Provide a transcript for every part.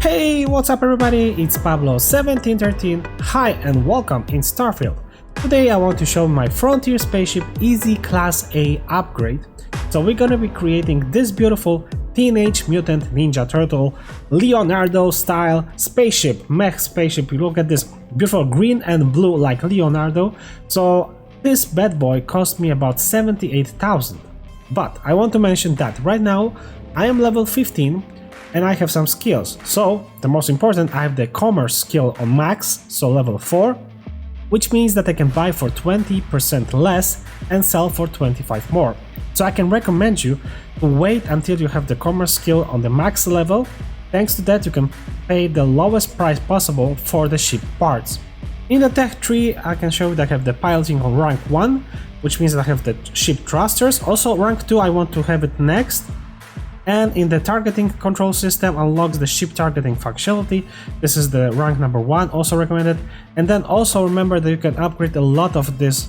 Hey, what's up everybody, it's Pablo1713, hi and welcome in Starfield. Today I want to show my Frontier Spaceship Easy Class A upgrade. So we're gonna be creating this beautiful Teenage Mutant Ninja Turtle Leonardo style spaceship, mech spaceship. You look at this beautiful green and blue like Leonardo. So this bad boy cost me about 78,000. But I want to mention that right now I am level 15 and I have some skills. So the most important, I have the commerce skill on max, so level 4, which means that I can buy for 20% less and sell for 25 more. So I can recommend you to wait until you have the commerce skill on the max level. Thanks to that you can pay the lowest price possible for the ship parts. In the tech tree I can show you that I have the piloting on rank 1, which means that I have the ship thrusters. Also rank 2 I want to have it next. And in the targeting control system unlocks the ship targeting functionality. This is the rank number 1, also recommended. And then also remember that you can upgrade a lot of these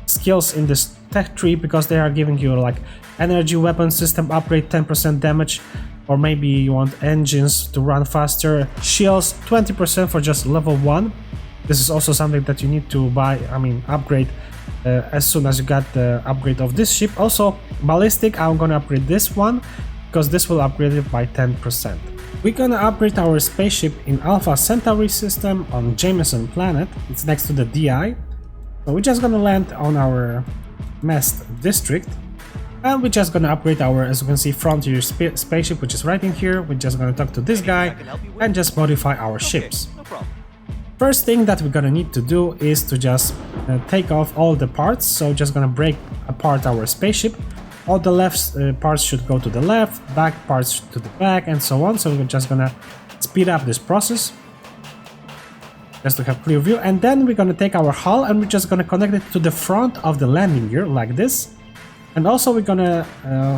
skills in this tech tree because they are giving you like energy weapon system upgrade 10% damage, or maybe you want engines to run faster, shields 20% for just level 1. This is also something that you need to buy, upgrade as soon as you got the upgrade of this ship. Also Ballistic, I'm gonna upgrade this one because this will upgrade it by 10%. We're gonna upgrade our spaceship in Alpha Centauri system on Jameson planet. It's next to the DI. So we're just gonna land on our Mest district and we're just gonna upgrade our, as you can see, Frontier spaceship, which is right in here. We're just gonna talk to this guy and just modify our ships. First thing that we're gonna need to do is to just take off all the parts. So just gonna break apart our spaceship. All the left parts should go to the left, back parts to the back, and so on. So we're just gonna speed up this process just to have clear view. And then we're gonna take our hull and we're just gonna connect it to the front of the landing gear like this. And also we're gonna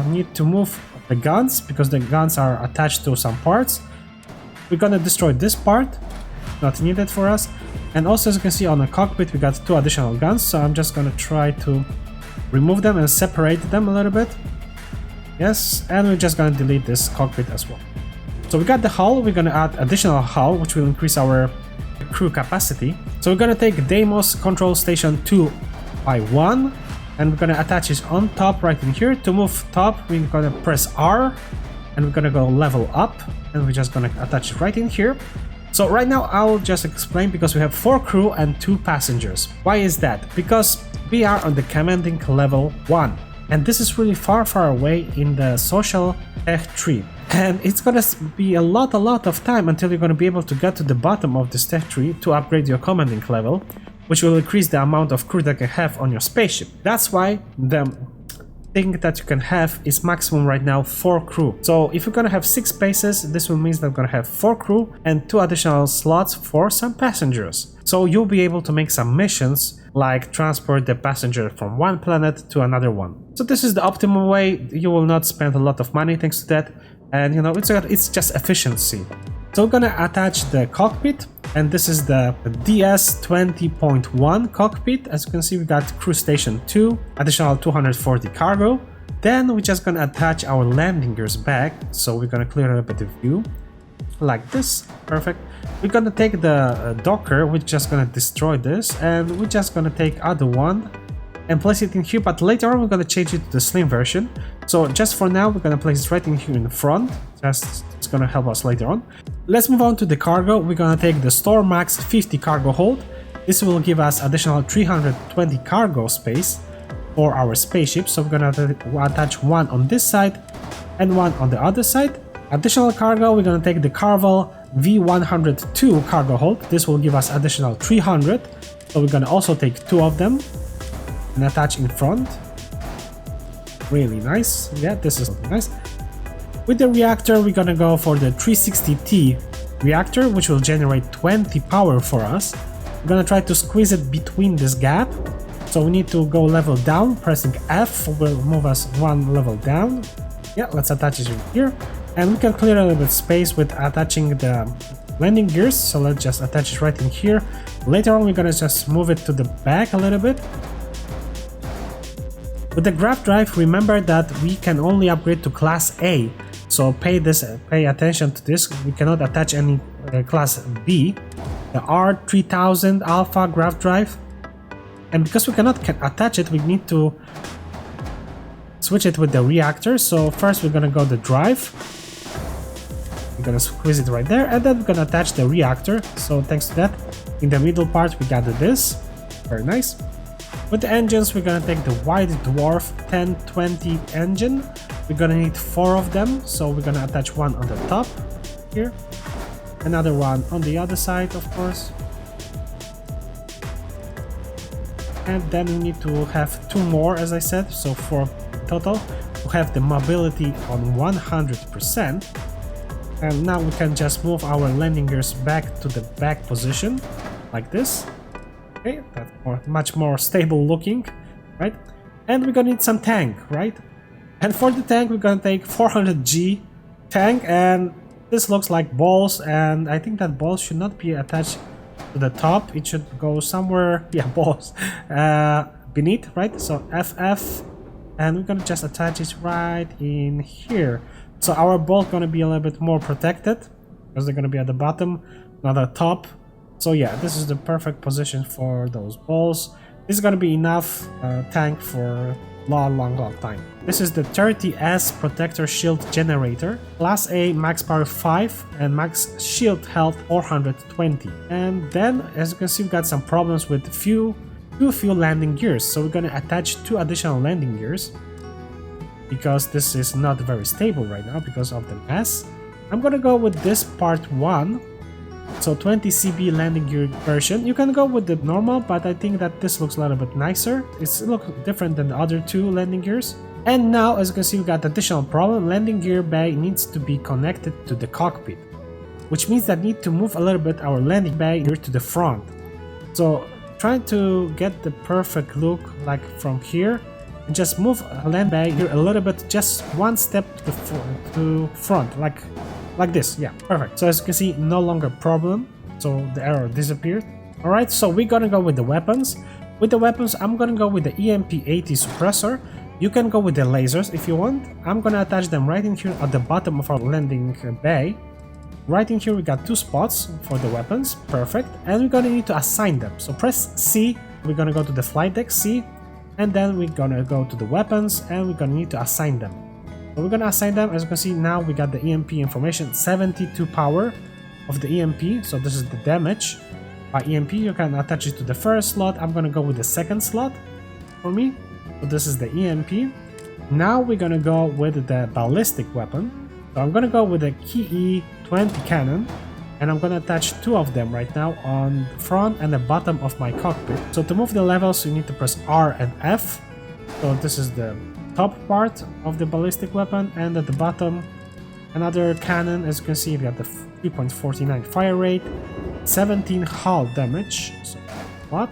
need to move the guns because the guns are attached to some parts. We're gonna destroy this part, not needed for us. And also, as you can see on the cockpit, we got 2 additional guns, so I'm just gonna try to remove them and separate them a little bit. Yes, and we're just gonna delete this cockpit as well. So we got the hull, we're gonna add additional hull, which will increase our crew capacity. So we're gonna take Deimos Control Station 2 by 1, and we're gonna attach it on top right in here. To move top, we're gonna press R, and we're gonna go level up, and we're just gonna attach it right in here. So right now I'll just explain because we have 4 crew and 2 passengers. Why is that? Because we are on the commanding level 1 and this is really far away in the social tech tree, and it's gonna be a lot of time until you're gonna be able to get to the bottom of this tech tree to upgrade your commanding level, which will increase the amount of crew that you can have on your spaceship. That's why the thing that you can have is maximum right now 4 crew. So if you're gonna have 6 spaces, this will mean that we're gonna have 4 crew and 2 additional slots for some passengers. So you'll be able to make some missions like transport the passenger from one planet to another one. So this is the optimal way. You will not spend a lot of money thanks to that, and you know, it's just efficiency. So we're gonna attach the cockpit, and this is the DS 20.1 cockpit. As you can see, we got crew station 2, additional 240 cargo. Then we're just gonna attach our landing gears back. So we're gonna clear a bit of view like this. Perfect. We're gonna take the docker, we're just gonna destroy this, and we're just gonna take other one and place it in here, but later on we're gonna change it to the slim version. So just for now we're gonna place it right in here in the front. It's gonna help us later on. Let's move on to the cargo. We're gonna take the Store Max 50 cargo hold. This will give us additional 320 cargo space for our spaceship. So we're gonna attach one on this side and one on the other side. Additional cargo, we're gonna take the Carvel V102 cargo hold. This will give us additional 300. So we're gonna also take 2 of them and attach in front. Really nice. Yeah, this is nice. With the reactor, we're gonna go for the 360T reactor, which will generate 20 power for us. We're gonna try to squeeze it between this gap. So we need to go level down. Pressing F will move us 1 level down. Yeah, let's attach it here. And we can clear a little bit space with attaching the landing gears. So let's just attach it right in here. Later on, we're gonna just move it to the back a little bit. With the Grav drive, remember that we can only upgrade to class A, so pay attention to this. We cannot attach any class B. The R3000 Alpha Grav drive, and because we cannot attach it, we need to switch it with the Reactor. So first we're gonna go the drive, we're gonna squeeze it right there, and then we're gonna attach the Reactor. So thanks to that, in the middle part we got this, very nice. With the engines, we're gonna take the White Dwarf 1020 engine. We're gonna need 4 of them, so we're gonna attach one on the top here, another one on the other side, of course, and then we need to have 2 more, as I said, so 4 total. We have the mobility on 100%, and now we can just move our landing gears back to the back position like this. Okay, that's much more stable looking, right? And we're gonna need some tank, right? And for the tank, we're gonna take 400G tank, and this looks like balls, and I think that balls should not be attached to the top. It should go somewhere, yeah, balls, beneath, right? So FF, and we're gonna just attach it right in here. So our balls gonna be a little bit more protected, because they're gonna be at the bottom, not at the top. So yeah, this is the perfect position for those balls. This is gonna be enough tank for long time. This is the 30S Protector Shield Generator. Class A, max power 5 and max shield health 420. And then, as you can see, we've got some problems with too few landing gears. So we're gonna attach 2 additional landing gears, because this is not very stable right now because of the mass. I'm gonna go with this part 1. So 20 CB landing gear version. You can go with the normal, but I think that this looks a little bit nicer. It looks different than the other 2 landing gears. And now, as you can see, we got additional problem. Landing gear bay needs to be connected to the cockpit, which means that we need to move a little bit our landing bay here to the front. So trying to get the perfect look like from here, and just move a land bay here a little bit, just 1 step to front, like this. Yeah, perfect. So as you can see, no longer problem, so the error disappeared. All right, so we're gonna go with the weapons. With the weapons, I'm gonna go with the EMP-80 suppressor. You can go with the lasers if you want. I'm gonna attach them right in here at the bottom of our landing bay. Right in here we got 2 spots for the weapons, perfect. And we're gonna need to assign them. So press C, we're gonna go to the flight deck, C, and then we're gonna go to the weapons, and we're gonna need to assign them. So we're gonna assign them. As you can see, now we got the EMP information, 72 power of the EMP, so this is the damage by EMP. You can attach it to the first slot. I'm gonna go with the second slot for me. So this is the EMP. Now we're gonna go with the ballistic weapon. So I'm gonna go with the KE-20 cannon, and I'm gonna attach 2 of them right now on the front and the bottom of my cockpit. So to move the levels, you need to press R and F. So this is the top part of the ballistic weapon, and at the bottom another cannon. As you can see, we got the 3.49 fire rate, 17 hull damage, so what?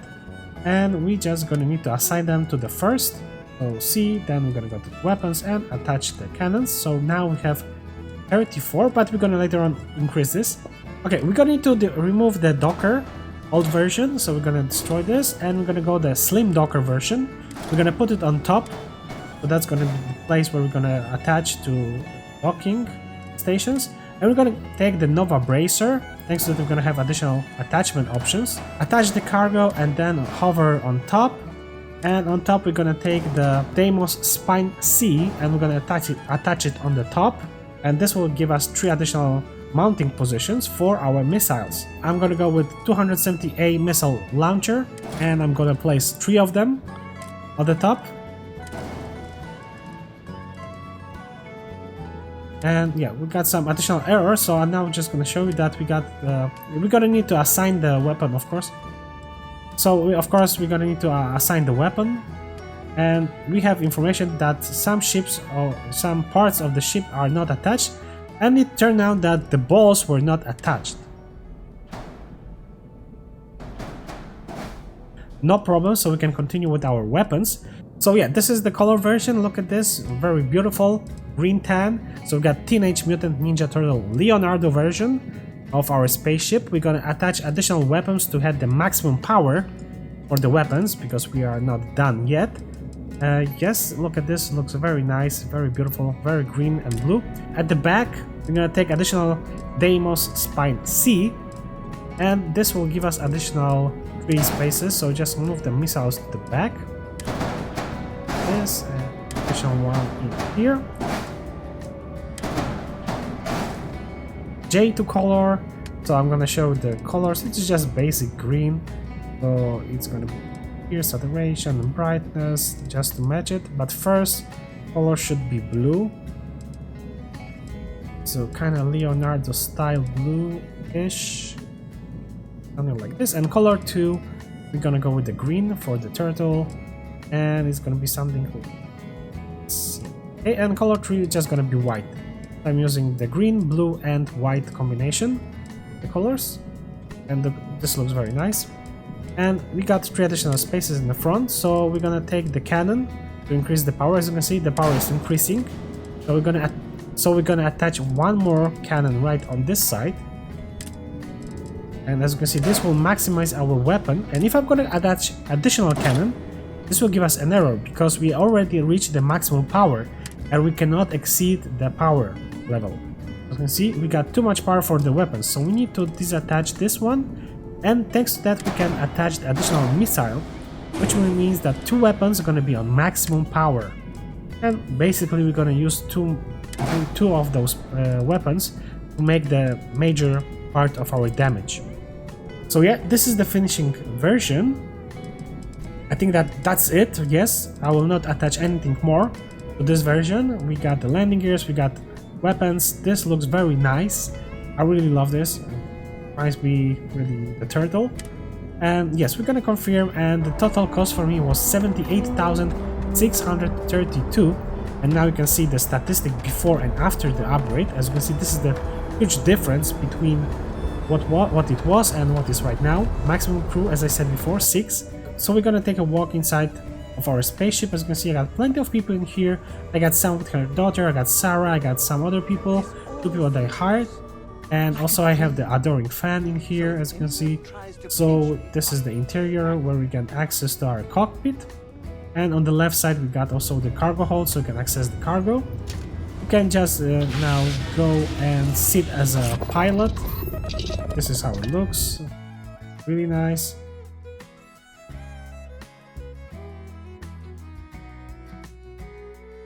And we just gonna need to assign them to the first. So C, then we're gonna go to the weapons and attach the cannons. So now we have 34, but we're gonna later on increase this. Okay, we're gonna need to remove the Docker old version, so we're gonna destroy this, and we're gonna go the slim Docker version. We're gonna put it on top. So that's going to be the place where we're going to attach to docking stations. And we're going to take the Nova Bracer. Thanks to that, we're going to have additional attachment options. Attach the cargo and then hover on top. And on top, we're going to take the Deimos Spine C, and we're going to attach it on the top. And this will give us 3 additional mounting positions for our missiles. I'm going to go with 270A missile launcher, and I'm going to place 3 of them on the top. And yeah, we got some additional errors, so I'm now just going to show you that we're going to need to assign the weapon, of course. So of course we're going to need to assign the weapon, and we have information that some ships or some parts of the ship are not attached, and it turned out that the balls were not attached. No problem, so we can continue with our weapons. So yeah, this is the color version. Look at this, very beautiful green tan. So we got Teenage Mutant Ninja Turtle Leonardo version of our spaceship. We're gonna attach additional weapons to have the maximum power for the weapons, because we are not done yet. Yes, look at this, looks very nice, very beautiful, very green and blue. At the back, we're gonna take additional Deimos Spine C, and this will give us additional 3 spaces, so just move the missiles to the back. This, additional one in here. J to color, so I'm gonna show the colors. It's just basic green, so it's gonna be here, saturation and brightness, just to match it. But first, color should be blue, so kind of Leonardo style blue-ish, something like this. And color 2, we're gonna go with the green for the turtle, and it's gonna be something cool. Okay, and color 3 is just gonna be white. I'm using the green, blue, and white combination, the colors, and this looks very nice. And we got 3 additional spaces in the front, so we're gonna take the cannon to increase the power. As you can see, the power is increasing, so we're gonna attach one more cannon right on this side. And as you can see, this will maximize our weapon. And if I'm gonna attach additional cannon, this will give us an error because we already reached the maximum power and we cannot exceed the power level. As you can see, we got too much power for the weapons, so we need to disattach this one. And thanks to that, we can attach the additional missile, which means that 2 weapons are going to be on maximum power. And basically, we're going to use two of those weapons to make the major part of our damage. So yeah, this is the finishing version. I think that's it. Yes, I will not attach anything more to this version. We got the landing gears, we got weapons. This looks very nice. I really love this. Reminds me really the turtle. And yes, we're gonna confirm, and the total cost for me was 78,632. And now you can see the statistic before and after the upgrade. As you can see, this is the huge difference between what it was and what is right now. Maximum crew, as I said before, 6. So we're gonna take a walk inside of our spaceship. As you can see, I got plenty of people in here. I got some with her daughter, I got Sarah, I got some other people, 2 people that I hired. And also I have the adoring fan in here, as you can see. So this is the interior where we get access to our cockpit. And on the left side we got also the cargo hold, so you can access the cargo. You can just now go and sit as a pilot. This is how it looks. Really nice.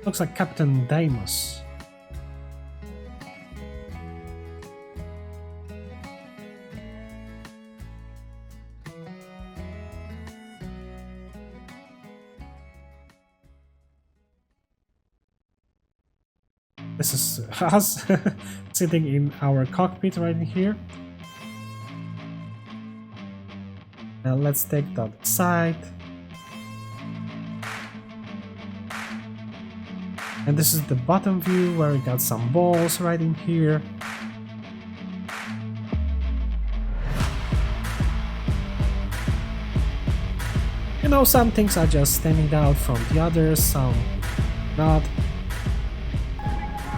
Looks like Captain Deimos. This is us sitting in our cockpit right here. Now let's take that side. And this is the bottom view where we got some balls right in here. You know, some things are just standing out from the others, some not.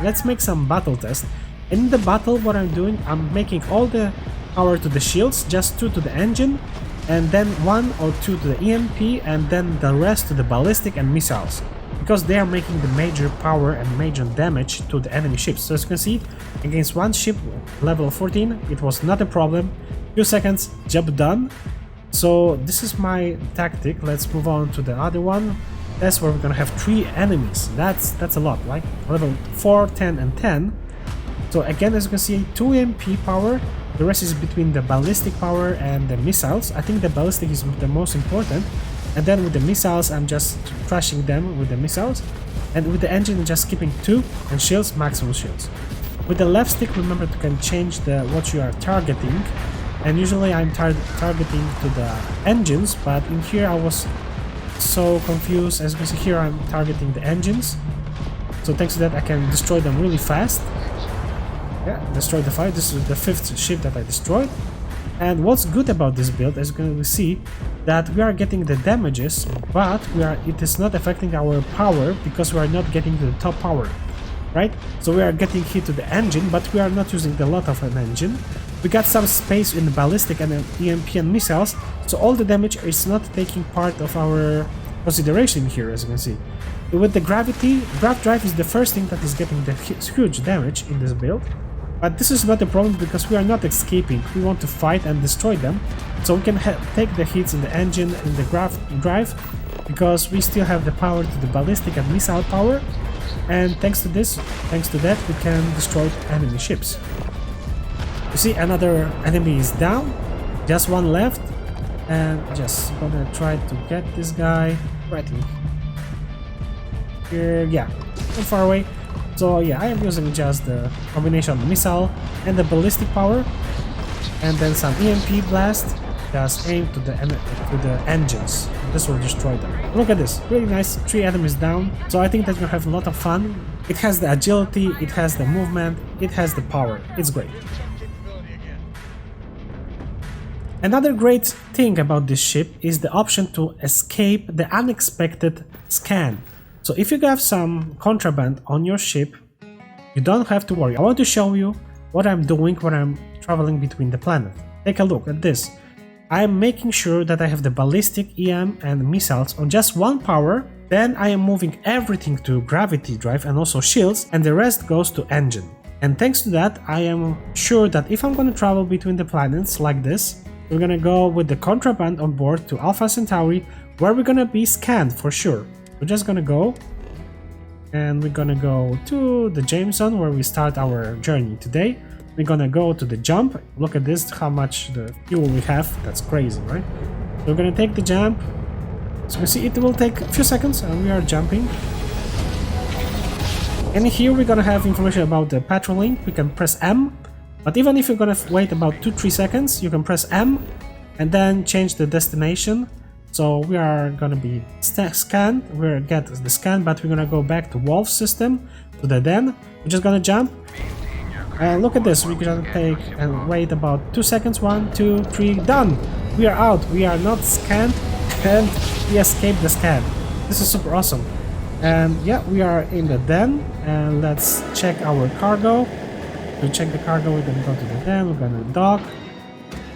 Let's make some battle test. In the battle, what I'm doing, I'm making all the power to the shields, just 2 to the engine, and then 1 or 2 to the EMP, and then the rest to the ballistic and missiles, because they are making the major power and major damage to the enemy ships. So as you can see, against one ship level 14, it was not a problem. Few seconds, job done. So this is my tactic. Let's move on to the other one. That's where we're gonna have 3 enemies. That's a lot, like level 4, 10, and 10. So again, as you can see, 2 EMP power. The rest is between the ballistic power and the missiles. I think the ballistic is the most important. And then with the missiles, I'm just trashing them with the missiles. And with the engine, just keeping 2, and shields, maximum shields. With the left stick, remember you can change what you are targeting. And usually I'm targeting to the engines, but in here I was so confused. As you can see here, I'm targeting the engines, so thanks to that I can destroy them really fast. Yeah, destroy the 5. This is the 5th ship that I destroyed. And what's good about this build, as you can see, that we are getting the damages, but it is not affecting our power because we are not getting to the top power, right? So we are getting hit to the engine, but we are not using a lot of an engine. We got some space in the ballistic and EMP and missiles, so all the damage is not taking part of our consideration here, as you can see. With the gravity, Grav drive is the first thing that is getting the huge damage in this build. But this is not a problem because we are not escaping. We want to fight and destroy them. So we can take the hits in the engine, in the Grav drive, because we still have the power to the ballistic and missile power. And thanks to that, we can destroy enemy ships. You see, another enemy is down. Just one left. And just gonna try to get this guy right in here. Yeah, not far away. So yeah, I am using just the combination of missile and the ballistic power, and then some EMP blast, just aim to the engines. This will destroy them. Look at this, really nice, 3 enemies down. So I think that you have a lot of fun. It has the agility, it has the movement, it has the power. It's great. Another great thing about this ship is the option to escape the unexpected scan. So if you have some contraband on your ship, you don't have to worry. I want to show you what I'm doing when I'm traveling between the planets. Take a look at this. I am making sure that I have the ballistic, EM and missiles on just one power. Then I am moving everything to gravity drive and also shields, and the rest goes to engine. And thanks to that, I am sure that if I'm going to travel between the planets like this, we're gonna go with the contraband on board to Alpha Centauri, where we're gonna be scanned for sure. We're just gonna go, and we're gonna go to the Jameson where we start our journey today. We're gonna go to the jump. Look at this, how much the fuel we have. That's crazy, right? So we're gonna take the jump. So you see, it will take a few seconds, and we are jumping. And here we're gonna have information about the patrolling. We can press M. But even if you're gonna wait about 2-3 seconds, you can press M and then change the destination. So we are gonna be scanned, we'll get the scan, but we're gonna go back to Wolf system, to the den. We're just gonna jump. And look at this, we're gonna take and wait about 2 seconds, 1, 2, 3, done! We are out, we are not scanned, and we escaped the scan. This is super awesome. And yeah, we are in the den, and let's check our cargo. To check the cargo, we're gonna go to the den, we're gonna dock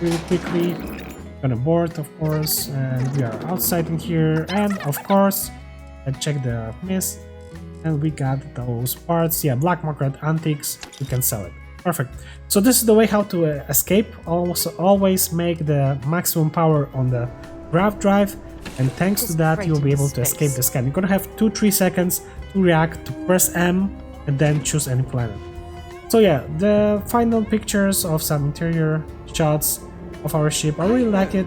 really quickly, we're gonna board of course, and we are outside in here, and of course, let's check the mist, and we got those parts, yeah, black market antiques, we can sell it. Perfect. So this is the way how to escape. Also, always make the maximum power on the Grav drive, and thanks to that, you'll be able to escape the scan. You're gonna have 2-3 seconds to react, to press M, and then choose any planet. So yeah, the final pictures of some interior shots of our ship, I really like it.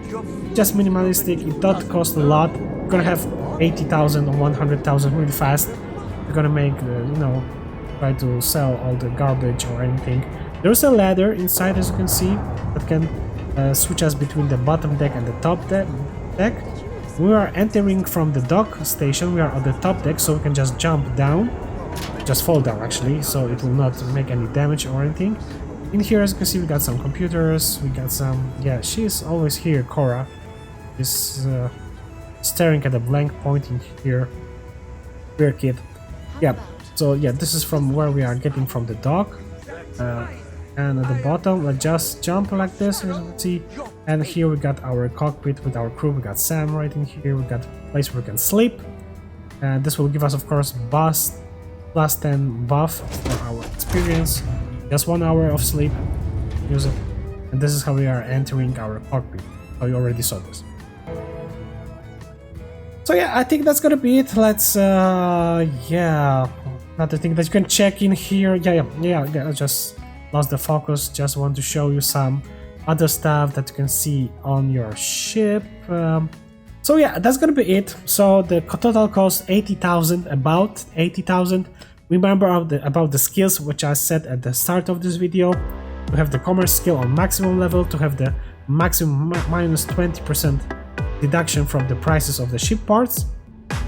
Just minimalistic, it does cost a lot. We're gonna have 80,000 or 100,000 really fast. We're gonna make, try to sell all the garbage or anything. There's a ladder inside, as you can see, that can switch us between the bottom deck and the top deck. We are entering from the dock station, we are on the top deck, so we can just jump down. Just fall down actually, so it will not make any damage or anything. In here, as you can see, we got some computers, we got some, yeah, she's always here, Cora is staring at a blank point in here. We're kid. Yeah, so yeah, this is from where we are getting from the dock, and at the bottom let's just jump like this, as you can see. And here we got our cockpit with our crew. We got Sam right in here, we got a place where we can sleep, and this will give us of course plus 10 buff for our experience, just 1 hour of sleep, use it, and this is how we are entering our cockpit. Oh, you already saw this. So yeah, I think that's gonna be it. Let's yeah, another thing that you can check in here. Yeah, I just lost the focus. Just want to show you some other stuff that you can see on your ship. So yeah, that's gonna be it. So the total cost 80,000, about 80,000. Remember about the skills which I said at the start of this video. To have the commerce skill on maximum level, to have the maximum minus 20% deduction from the prices of the ship parts.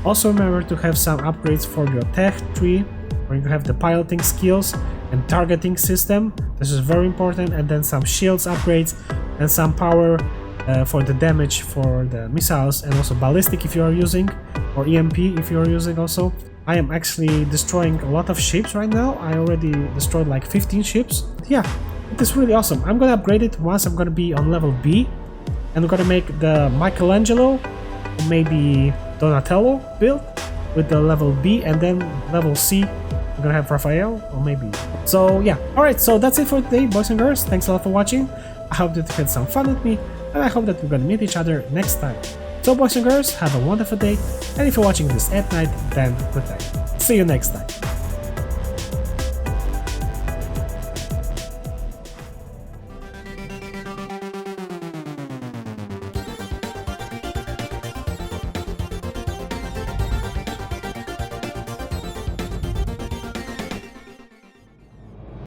Also remember to have some upgrades for your tech tree, where you have the piloting skills and targeting system. This is very important, and then some shields upgrades and some power for the damage for the missiles, and also ballistic if you are using, or EMP if you are using also. I am actually destroying a lot of ships right now. I already destroyed like 15 ships. Yeah, it is really awesome. I'm gonna upgrade it once I'm gonna be on level B, and I'm gonna make the Michelangelo, maybe Donatello build with the level B, and then level C I'm gonna have Raphael, or maybe. So yeah, alright, so that's it for today, boys and girls. Thanks a lot for watching. I hope that you had some fun with me, and I hope that we're gonna meet each other next time. So boys and girls, have a wonderful day, and if you're watching this at night, then good night. See you next time.